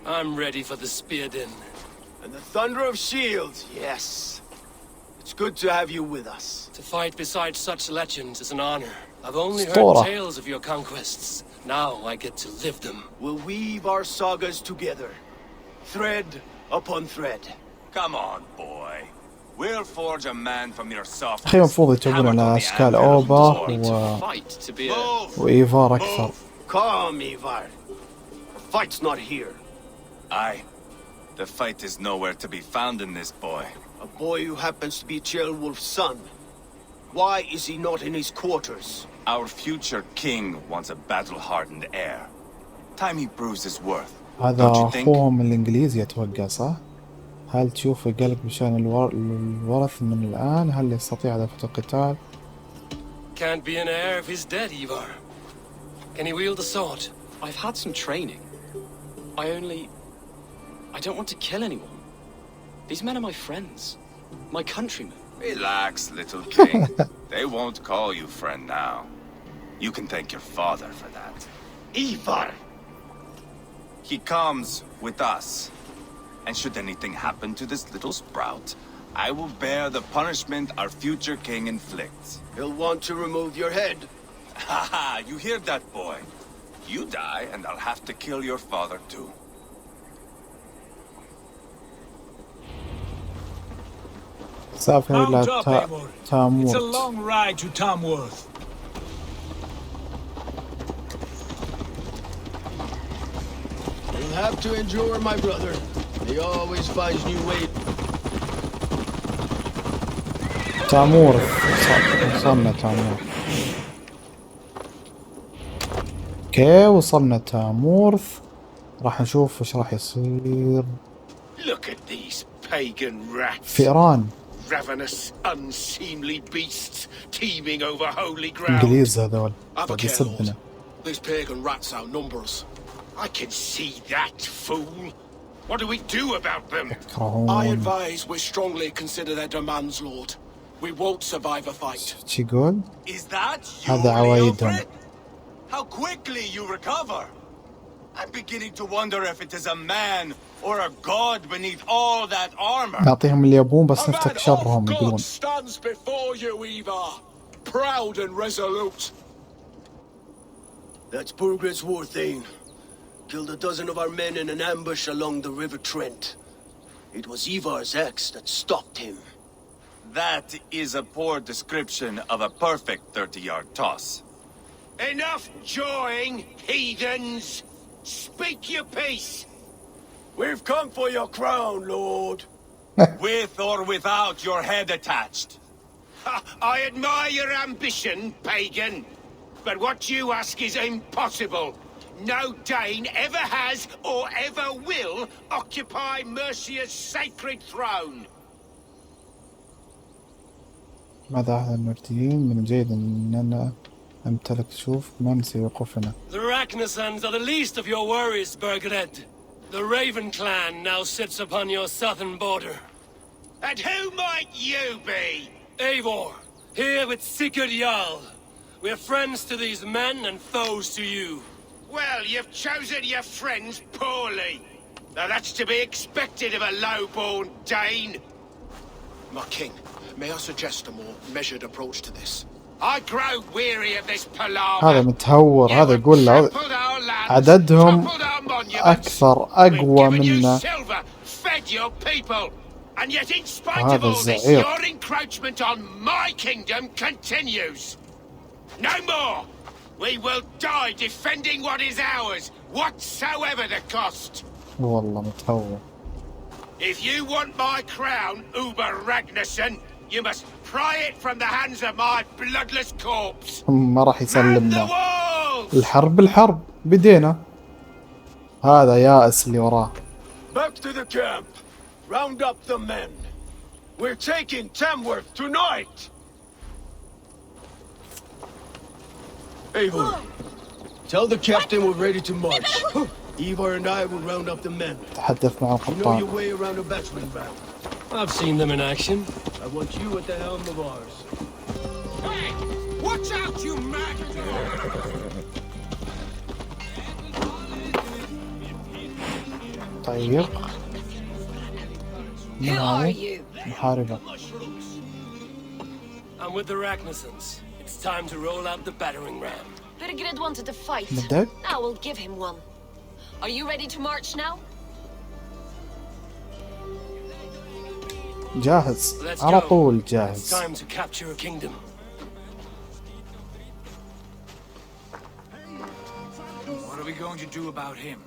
I'm ready for the spear din. And the thunder of shields, yes. It's good to have you with us. To fight beside such legends is an honor. I've only heard tales of your conquests. Now I get to live them. We'll weave our sagas together, thread upon thread. Come on, boy. We'll forge a man from your soft. أخي المفروض يجيبون على أشكال أوبا وإيفار أكثر. Calm, Ivar. The fight's not here. Aye. The fight is nowhere to be found in this boy. A boy who happens to be Ceolwulf's son. Why is he not in his quarters? Our future king wants a battle-hardened heir. Time he proves his worth. هذا أخوهم الإنجليزي أتوقع صح؟ هل تشوف قلب بشان الورث من الآن؟ هل يستطيع دفع القتال؟ Can't be an heir if he's dead, Ivar. Can he wield a sword? I've had some training. I don't want to kill anyone. These men are my friends. My countrymen. Relax, little king. They won't call you friend now. You can thank your father for that. Ivar! He comes with us. And should anything happen to this little sprout, I will bear the punishment our future king inflicts. He'll want to remove your head. Haha, you hear that, boy? You die, and I'll have to kill your father too. سافر إلى تامورث. It's a long ride to Tamworth. You'll have to endure, my brother. He always finds new ways. تامورث. وصلنا تامورث. اوكي وصلنا تامورث. راح نشوف وش راح يصير. Look at these pagan rats. في إيران. Ravenous, unseemly beasts teeming over holy ground. إنجليز هذول. قاعد يسبنا. These pagan rats outnumber us. I can see that, fool. What do we do about them? I advise we strongly consider their demands, Lord. We won't survive a fight. شو يقول؟ Is that you, هذا عوايدهم. How quickly you recover. I'm beginning to wonder if it is a man or a god beneath all that armor. نعطيهم اللي يبون بس نفتك شرهم يقولون. Stands before you, Ivar, proud and resolute. That's Burgred's war thane. Killed a dozen of our men in an ambush along the River Trent. It was Ivar's axe that stopped him. That is a poor description of a perfect 30-yard toss. Enough jawing, heathens! Speak your peace! We've come for your crown, Lord. With or without your head attached. I admire your ambition, pagan. But what you ask is impossible. No Dane ever has or ever will occupy Mercia's sacred throne. ماذا أحد المرتين؟ من الجيد أننا أمتلك شوف من سيوقفنا. The Ragnarsons are the least of your worries, Burgred. The Raven clan now sits upon your southern border. And who might you be? Eivor, here with Sigurd Jarl. We're friends to these men and foes to you. Well, you've chosen your friends poorly. Now that's to be expected of a low-born Dane. My king, may I suggest a more measured approach to this? I grow weary of this palaver. هذا متهور. هذا يقول له عددهم أكثر أقوى منا. And yet in spite of all this, your encroachment on my kingdom continues. No more! We will die defending what is ours, whatsoever the cost. والله متهور. If you want my crown, Uber Ragnarsson, you must pry it from the hands of my bloodless corpse. ما راح يسلمنا. الحرب بدينا. هذا يائس اللي وراه. Back to the camp. Round up the men. We're taking Tamworth tonight. Eivor, tell the captain we're ready to march. Ivar and I will round up the men. تحدث مع You know your way around a battering ram. I've seen them in action. I want you at the helm of ours. Hey! Watch out, you mad dog! طيب. Who are you? محاربة. I'm with the Ragnarsons. It's time to roll out the battering ram. Burgred wanted to fight. بدك؟ Now we'll give him one. Are you ready to march now? جاهز على طول جاهز. What are we going to do about him?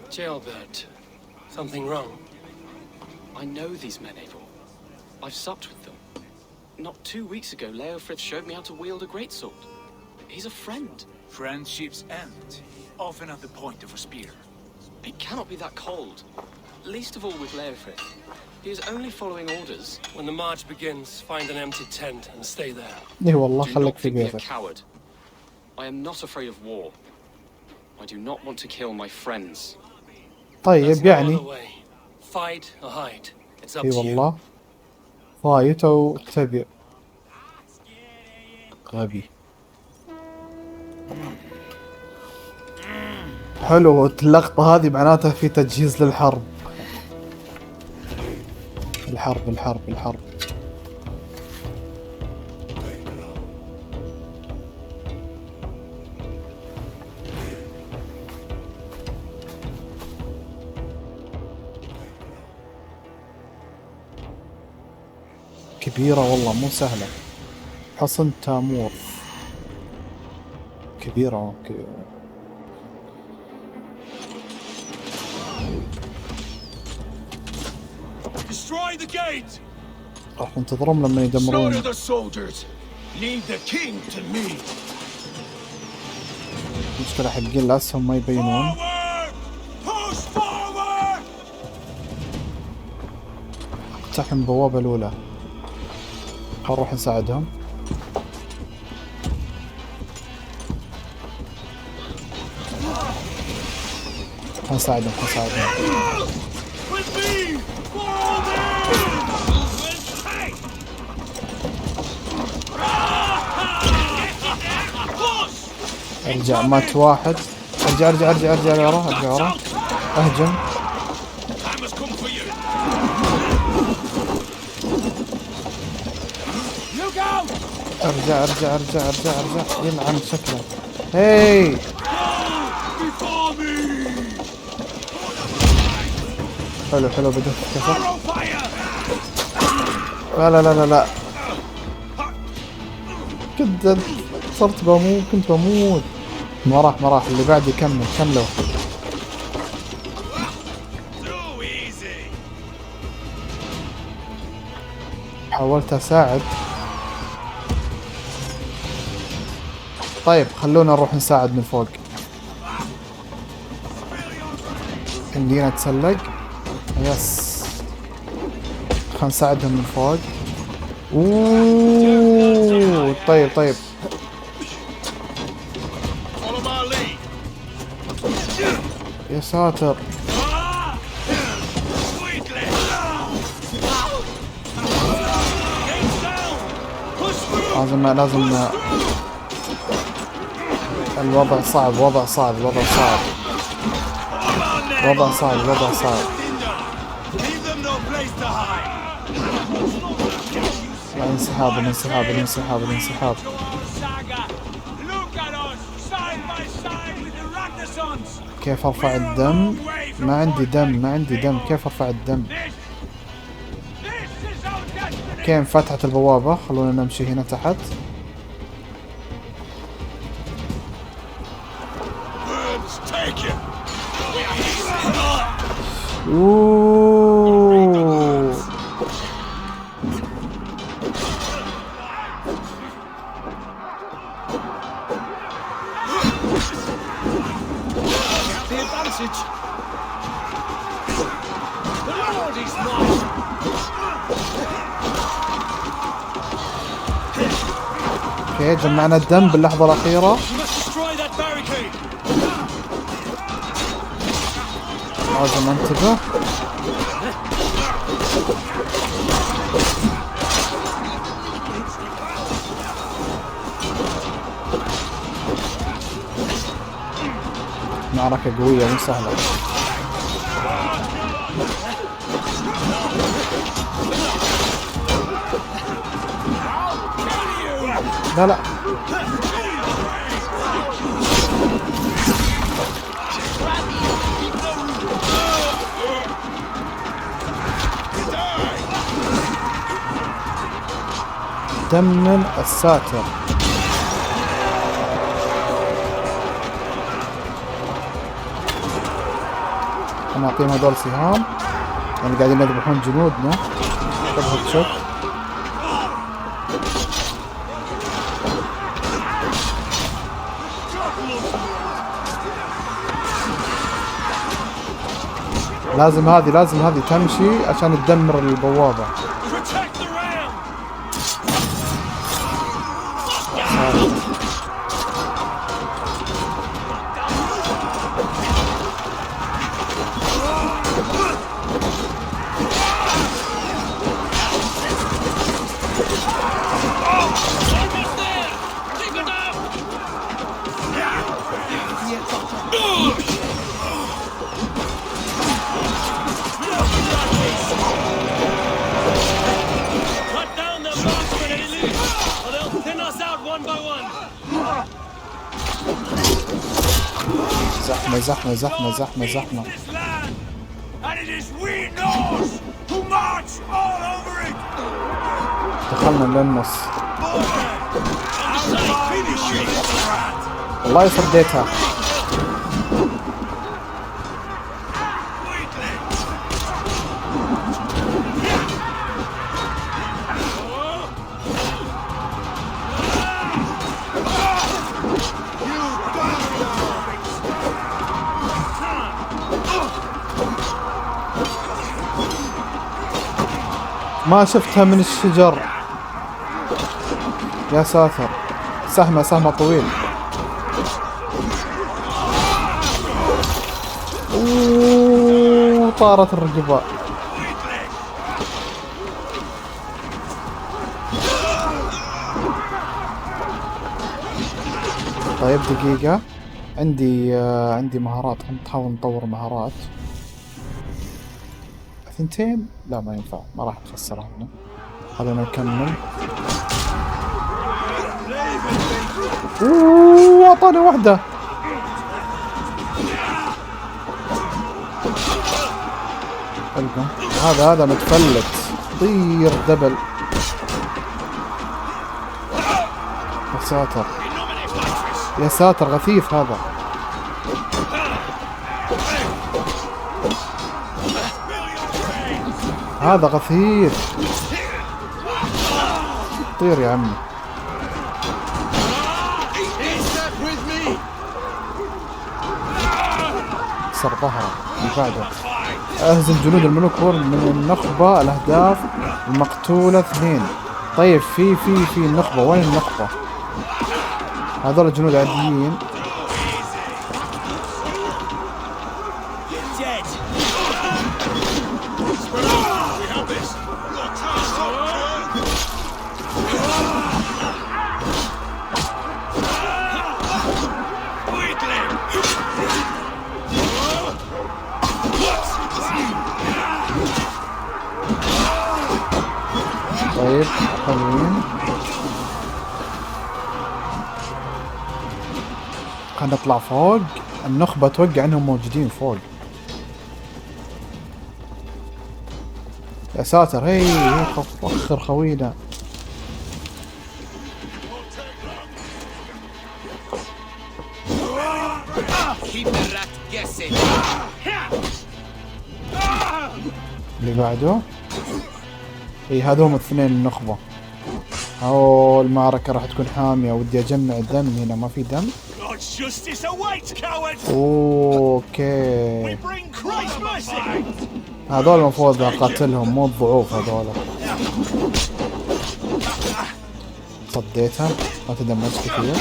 Jailbird. Something wrong? I know these men, Eivor. I've supped with them. Not 2 weeks ago, Leofrith showed me how to wield a greatsword. He's a friend. Friendships end, often at the point of a spear. It cannot be that cold. Least of all with Leofrith. He is only following orders. When the march begins, find an empty tent and stay there. إيه والله Do خليك not في think me a بيتك. coward. I am not afraid of war. I do not want to kill my friends. طيب يعني Fight or hide. It's up اي to you. والله فايت او اختبئ. غبي. حلو اللقطة هذه معناتها في تجهيز للحرب. الحرب الحرب الحرب. كبيرة والله مو سهلة. حصن تامور كبيرة. Destroy the gate. راح ننتظرهم لما يدمرون. Slaughter the soldiers. Leave the king to me. المشكلة حقين الأسهم ما يبينون. اقتحم البوابة الأولى. نروح نساعدهم. نساعدهم. ارجع مات واحد. ارجع ورا. اهجم. ارجع يلعن شكله. هاي حلو بدأت تكسر. لا كنت صرت كنت بموت. ما راح اللي بعد كملوا. حاولت اساعد. طيب خلونا نروح نساعد من فوق. عندنا نتسلق. يس خلنا نساعدهم من فوق. اوه طيب يا ساتر. لازم الوضع صعب. الانسحاب. كيف ارفع الدم؟ ما عندي دم. كيف ارفع الدم؟ كيف فتحت البوابة؟ خلونا نمشي هنا تحت. اوه اوكي جمعنا الدم باللحظة الأخيرة. لازم انتبه. معركة قوية مو سهلة. لا دمن الساتر. نعطيهم هذول سهام يعني قاعدين يذبحون جنودنا. تبغى تشوف لازم هذه تمشي عشان تدمر البوابة. زحمة. دخلنا للنص. والله صديتها. ما شفتها من الشجر. يا ساتر. سهمة طويل. طارت الرقبة. طيب دقيقة، عندي مهارات. نحاول نطور مهارات. 2 لا ما ينفع، ما راح نخسرها هنا. خلينا نكمل. اعطاني واحدة. هذا متفلت. طير دبل. يا ساتر غثيث هذا. هذا غثيث. طير يا عمي. كسر ظهره. اللي بعده اهزم جنود الملوك من النخبة. الاهداف المقتولة 2. طيب في النخبة. وين النخبة؟ هذول جنود عاديين. طيب حلوين. خلينا نطلع فوق. النخبة توقع انهم موجودين فوق. يا ساتر. هي وخر خوينا. اللي بعده هذوم 2 النخبة. المعركة راح تكون حامية. ودي اجمع دم. هنا ما في دم. اوكي. هذول المفروض اقاتلهم مو الضعوف هذول. صديتها. ما تدمج كثير.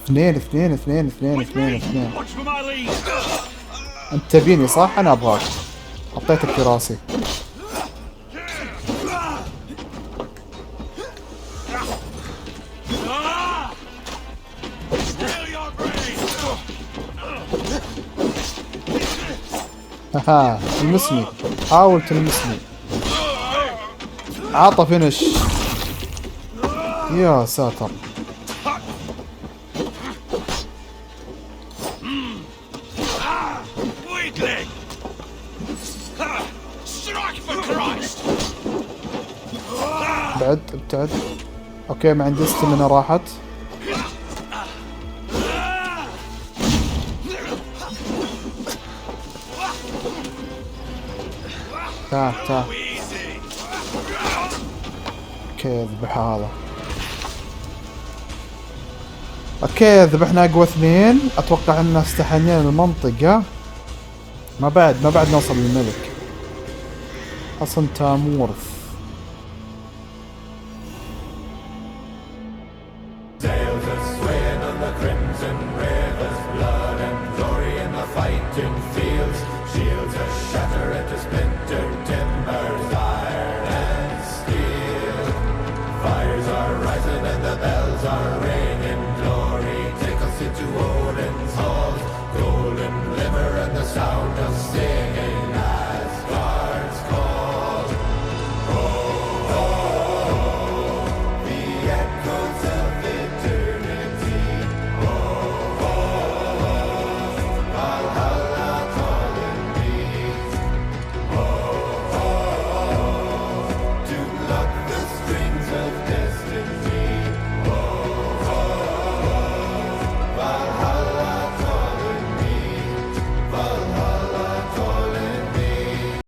اثنين. انت تبيني صح؟ انا ابغاك. حطيتك في راسي. تلمسني. حاول تلمسني. عطى فينش. يا ساتر. بعد ابتعد. اوكي ما عندي استمنة راحت. تعال. اوكي ذبح هذا. اوكي ذبحنا اقوى اثنين. اتوقع ان استحنينا المنطقة. ما بعد نوصل للملك. حصن تامورث.